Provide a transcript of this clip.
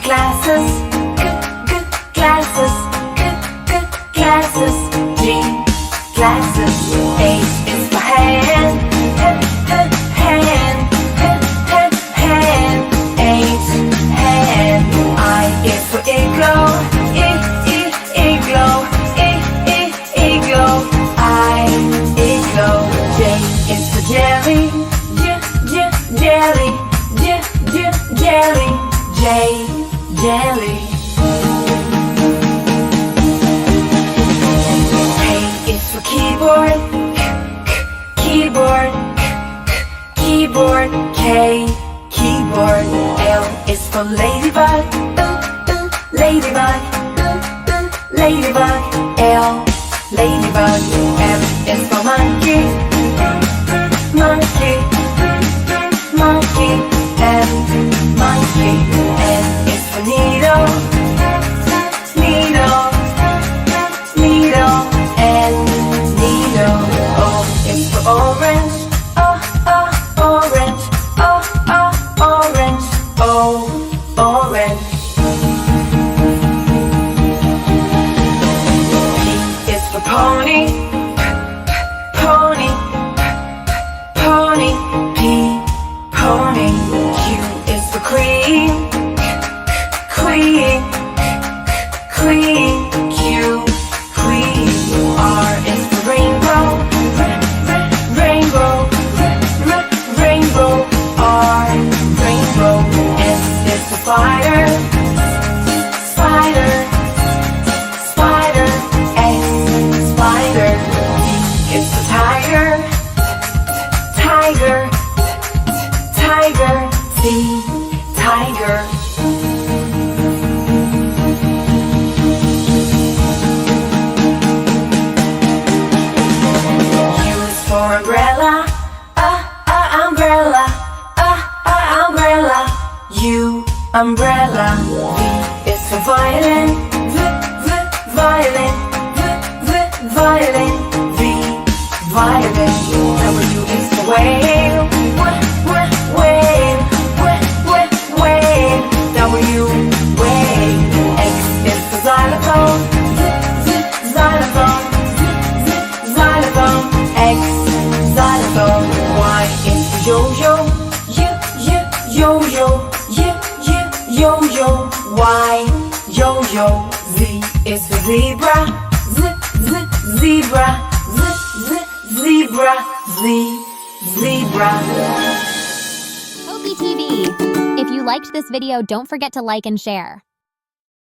glasses, glasses, glasses. G, glasses. H is for hand, hand, hand, H, hand. I is for igloo, igloo, igloo. I, igloo. J is for jelly, jelly, jelly. J, jelly. K is for keyboard, keyboard, keyboard. K, keyboard. L is for ladybug, ladybug, ladybug. L, ladybug. M is for monkey, monkey, monkey. M, monkey. N is for needle, needle, needle. N, needle. O is for orange, orange, orange. O, orange. P is for pony, pony, pony. P, pony. Q is for queen, queen, queen. Q, queen. R is for rainbow, rainbow, rainbow. R, rainbow. S is for spider, spider, spider. S, spider. T is for tiger, tiger, tiger. T, tiger. U is for umbrella, umbrella, umbrella. U, umbrella. V is for violin, violin, violin. V, violin. W is for whale, whale, whale. W, whale. X is for xylophone, xylophone, xylophone. X, xylophone. Y is for yo-yo, yo-yo, yo-yo. Y, yo-yo. Z is for zebra, zebra, zebra. Z, zebra. Koki TV. If you liked this video, don't forget to like and share.